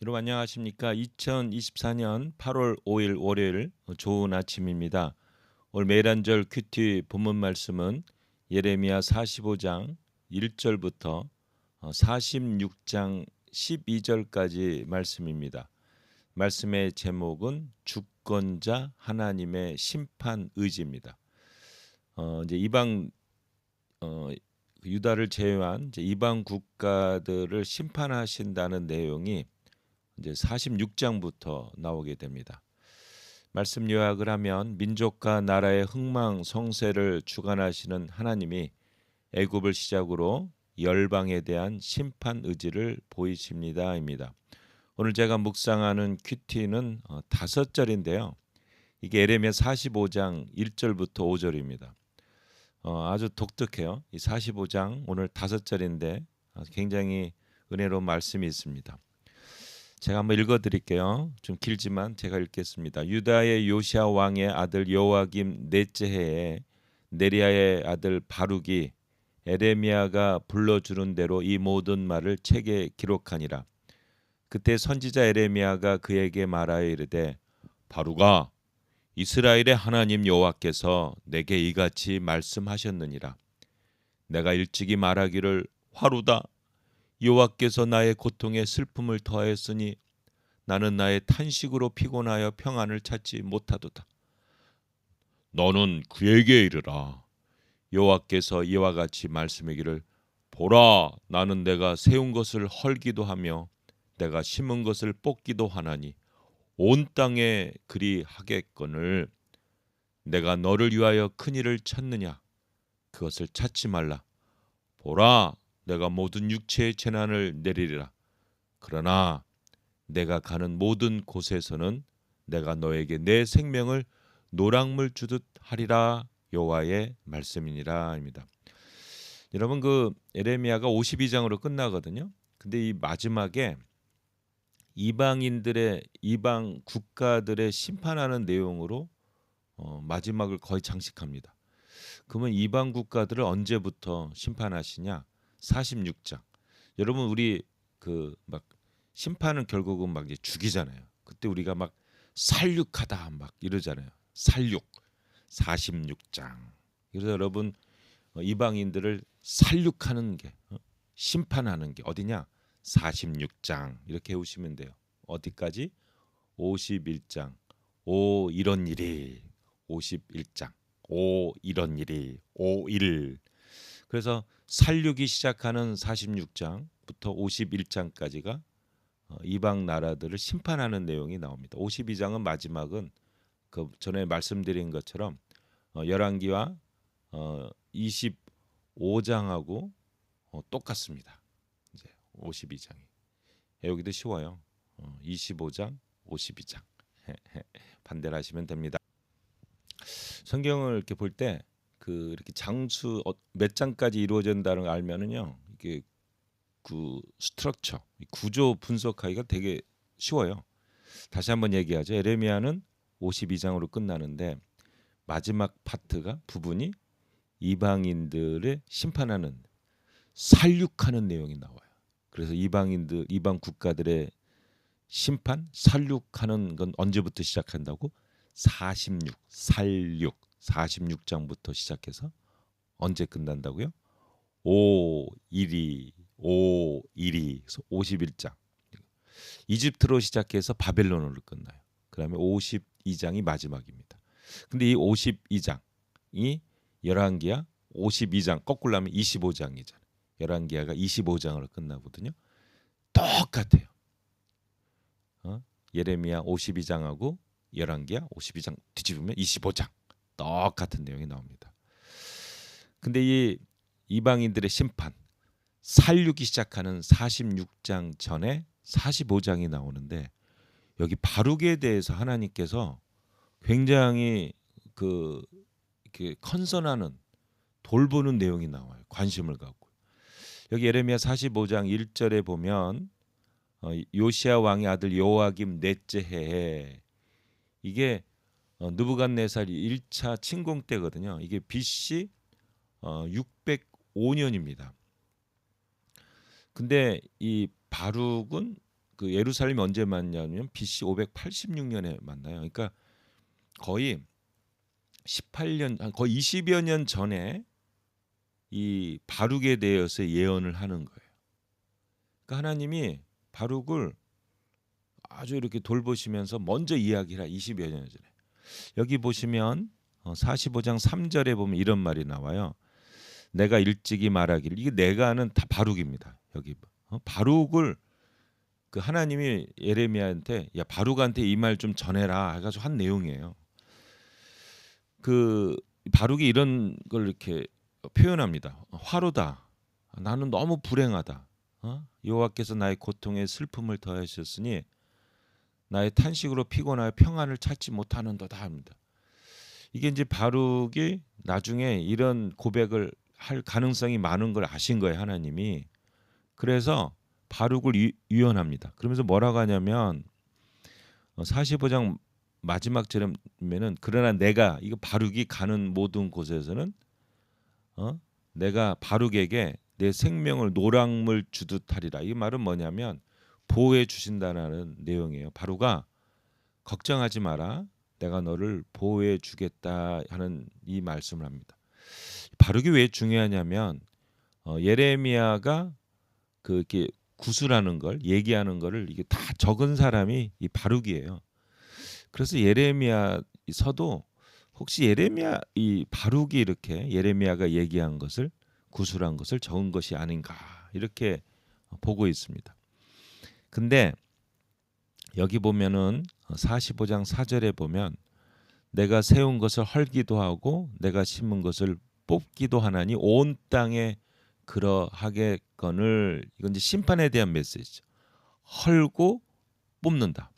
여러분 안녕하십니까? 2024년 8월 5일 월요일 좋은 아침입니다. 오늘 매일 한절 큐티 본문 말씀은 예레미야 45장 1절부터 46장 12절까지 말씀입니다. 말씀의 제목은 주권자 하나님의 심판 의지입니다. 이제 이방 유다를 제외한 이제 이방 국가들을 심판하신다는 내용이 이제 46장부터 나오게 됩니다. 말씀 요약을 하면 민족과 나라의 흥망성쇠를 주관하시는 하나님이 애굽을 시작으로 열방에 대한 심판 의지를 보이십니다입니다. 오늘 제가 묵상하는 큐티는 5절인데요. 이게 에레미야 45장 1절부터 5절입니다. 아주 독특해요. 이 45장 오늘 5절인데 굉장히 은혜로운 말씀이 있습니다. 제가 한번 읽어드릴게요. 좀 길지만 제가 읽겠습니다. 유다의 요시야 왕의 아들 요아김 넷째 해에 네리야의 아들 바룩이 에레미야가 불러주는 대로 이 모든 말을 책에 기록하니라. 그때 선지자 에레미야가 그에게 말하여 이르되 바룩아 이스라엘의 하나님 여호와께서 내게 이같이 말씀하셨느니라. 내가 일찍이 말하기를 화루다 여호와께서 나의 고통에 슬픔을 더하였으니 나는 나의 탄식으로 피곤하여 평안을 찾지 못하도다. 너는 그에게 이르라. 여호와께서 이와 같이 말씀하기를 보라 나는 내가 세운 것을 헐기도 하며 내가 심은 것을 뽑기도 하나니 온 땅에 그리 하겠거늘 내가 너를 위하여 큰 일을 찾느냐 그것을 찾지 말라. 보라 내가 모든 육체의 재난을 내리리라. 그러나 내가 가는 모든 곳에서는 내가 너에게 내 생명을 노랑물 주듯 하리라. 여호와의 말씀이니라입니다. 여러분 그 에레미야가 52장으로 끝나거든요. 근데 이 마지막에 이방 국가들의 심판하는 내용으로 마지막을 거의 장식합니다. 그러면 이방 국가들을 언제부터 심판하시냐? 46장. 여러분 우리 그 막 심판은 결국은 막 이제 죽이잖아요. 그때 우리가 막 살육하다 막 이러잖아요. 살육. 46장. 그래서 여러분 이방인들을 살육하는 게 심판하는 게 어디냐? 46장. 이렇게 해오시면 돼요. 어디까지? 51장. 오 이런 일이 51장. 오 이런 일이 51. 그래서 살육이 시작하는 46장부터 51장까지가 이방 나라들을 심판하는 내용이 나옵니다. 52장은 마지막은 그 전에 말씀드린 것처럼 열왕기와 25장하고 똑같습니다. 이제 52장이 외우기도 쉬워요. 25장, 52장 반대로 하시면 됩니다. 성경을 이렇게 볼 때 그 이렇게 장수 몇 장까지 이루어진다는 걸 알면은요 이게 그 스트럭처 구조 분석하기가 되게 쉬워요. 다시 한번 얘기하죠. 에레미야는 52장으로 끝나는데 마지막 파트가 부분이 이방인들의 심판하는 살육하는 내용이 나와요. 그래서 이방 국가들의 심판 살육하는 건 언제부터 시작한다고? 46장부터 시작해서 언제 끝난다고요? 5일이 그래서 51장. 이집트로 시작해서 바벨론으로 끝나요. 그다음에 52장이 마지막입니다. 근데 이 52장이 열왕기야 52장 거꾸로 하면 25장이잖아요. 열왕기야가 25장으로 끝나거든요. 똑같아요. 예레미야 52장하고 열왕기야 52장 뒤집으면 25장 똑같은 내용이 나옵니다. 근데 이 이방인들의 심판 살육이 시작하는 46장 전에 45장이 나오는데 여기 바룩에 대해서 하나님께서 굉장히 그 이렇게 컨선하는 돌보는 내용이 나와요. 관심을 갖고. 여기 예레미야 45장 1절에 보면 요시야 왕의 아들 요아김 넷째 해에 이게 느부갓네살이 1차 침공 때거든요. 이게 BC 605년입니다. 근데 이 바룩은 그 예루살렘이 언제 만나냐면 BC 586년에 만나요. 그러니까 거의 18년, 거의 20여 년 전에 이 바룩에 대해서 예언을 하는 거예요. 그러니까 하나님이 바룩을 아주 이렇게 돌보시면서 먼저 이야기를 20여 년 전에. 여기 보시면 45장 3절에 보면 이런 말이 나와요. 내가 일찍이 말하기를, 이게 내가는 다 바룩입니다. 여기 바룩을 그 하나님이 예레미야한테 야 바룩한테 이 말 좀 전해라 해가지고 한 내용이에요. 그 바룩이 이런 걸 이렇게 표현합니다. 화로다. 나는 너무 불행하다. 여호와께서 나의 고통에 슬픔을 더하셨으니 나의 탄식으로 피곤하여 평안을 찾지 못하는도다 합니다. 이게 이제 바룩이 나중에 이런 고백을 할 가능성이 많은 걸 아신 거예요, 하나님이. 그래서 바룩을 유언합니다. 그러면서 뭐라고 하냐면 45장 마지막 절에는 그러나 내가, 이거 바룩이 가는 모든 곳에서는 내가 바룩에게 내 생명을 노랑물 주듯 하리라. 이 말은 뭐냐면 보호해 주신다는 내용이에요. 바룩아, 걱정하지 마라. 내가 너를 보호해 주겠다 하는 이 말씀을 합니다. 바룩이 왜 중요하냐면 예레미야가 이렇게 구술하는 걸 얘기하는 거를 이게 다 적은 사람이 이 바룩이에요. 그래서 예레미야 서도 혹시 예레미야 이 바룩이 이렇게 예레미야가 얘기한 것을 구술한 것을 적은 것이 아닌가 이렇게 보고 있습니다. 근데 여기 보면은 45장 4절에 보면 내가 세운 것을 헐기도 하고 내가 심은 것을 뽑기도 하나니 온 땅에 그러하겠거늘. 이건 이제 심판에 대한 메시지죠. 헐고 뽑는다.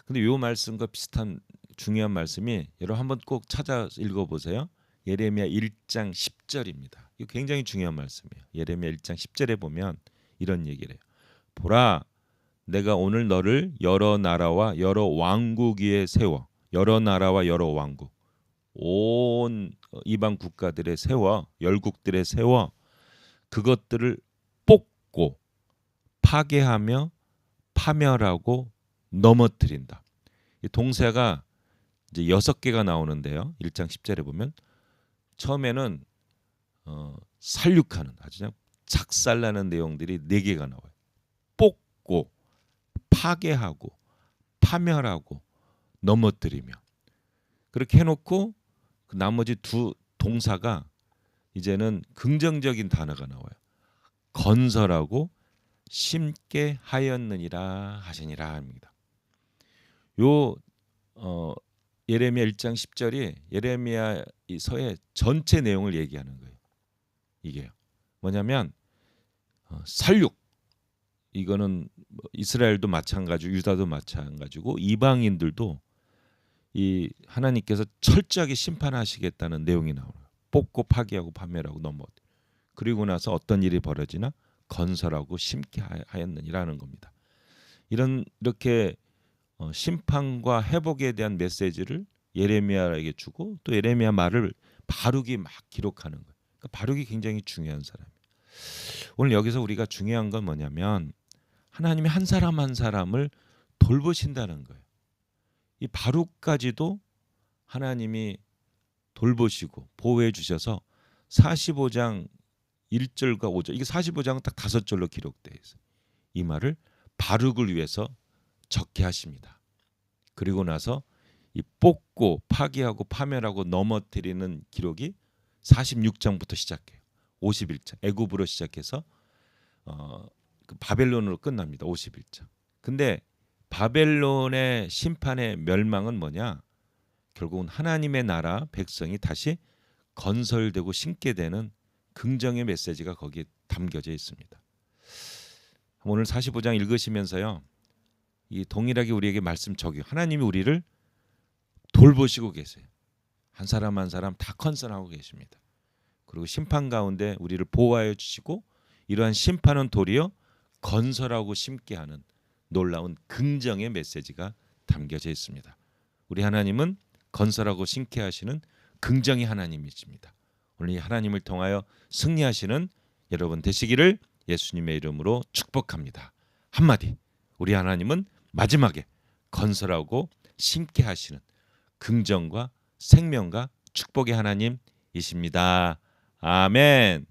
근데 이 말씀과 비슷한 중요한 말씀이 여러분 한번 꼭 찾아 읽어보세요. 예레미야 1장 10절입니다. 이거 굉장히 중요한 말씀이에요. 예레미야 1장 10절에 보면 이런 얘기를 해요. 보라, 내가 오늘 너를 여러 나라와 여러 왕국 위에 세워, 여러 나라와 여러 왕국, 온 이방 국가들에 세워, 열국들에 세워 그것들을 뽑고 파괴하며 파멸하고 넘어뜨린다. 이 동사가 이제 6개가 나오는데요. 1장 10절에 보면 처음에는 살육하는, 아주 그냥 작살나는 내용들이 4개가 나와요. 뽑고 파괴하고 파멸하고 넘어뜨리며. 그렇게 해놓고 그 나머지 2 동사가 이제는 긍정적인 단어가 나와요. 건설하고 심게 하였느니라 하시니라 합니다. 요 예레미야 1장 10절이 예레미야 서의 전체 내용을 얘기하는 거예요. 이게요. 뭐냐면 살육, 이거는 이스라엘도 마찬가지고 유다도 마찬가지고 이방인들도 이 하나님께서 철저하게 심판하시겠다는 내용이 나오는 거예요. 뽑고 파괴하고 파멸하고 넘어. 그리고 나서 어떤 일이 벌어지나 건설하고 심게 하였느니라는 겁니다. 이렇게 심판과 회복에 대한 메시지를 예레미야에게 주고 또 예레미야 말을 바룩이 막 기록하는 거예요. 그러니까 바룩이 굉장히 중요한 사람이에요. 오늘 여기서 우리가 중요한 건 뭐냐면 하나님이 한 사람 한 사람을 돌보신다는 거예요. 이 바룩까지도 하나님이 돌보시고 보호해 주셔서 45장 1절과 5절, 이게 45장은 딱 5절로 기록되어 있어요. 이 말을 바룩을 위해서 적게 하십니다. 그리고 나서 이 뽑고 파괴하고 파멸하고 넘어뜨리는 기록이 46장부터 시작해요. 51장 애굽으로 시작해서 그 바벨론으로 끝납니다. 51장. 근데 바벨론의 심판의 멸망은 뭐냐? 결국은 하나님의 나라 백성이 다시 건설되고 심게 되는 긍정의 메시지가 거기에 담겨져 있습니다. 오늘 45장 읽으시면서요, 이 동일하게 우리에게 말씀 적용. 하나님이 우리를 돌보시고 계세요. 한 사람 한 사람 다 컨선하고 계십니다. 그리고 심판 가운데 우리를 보호하여 주시고 이러한 심판은 도리어 건설하고 심게 하는 놀라운 긍정의 메시지가 담겨져 있습니다. 우리 하나님은 건설하고 심게 하시는 긍정의 하나님이십니다. 오늘 이 하나님을 통하여 승리하시는 여러분 되시기를 예수님의 이름으로 축복합니다. 한마디 우리 하나님은 마지막에 건설하고 심게 하시는 긍정과 생명과 축복의 하나님이십니다. 아멘.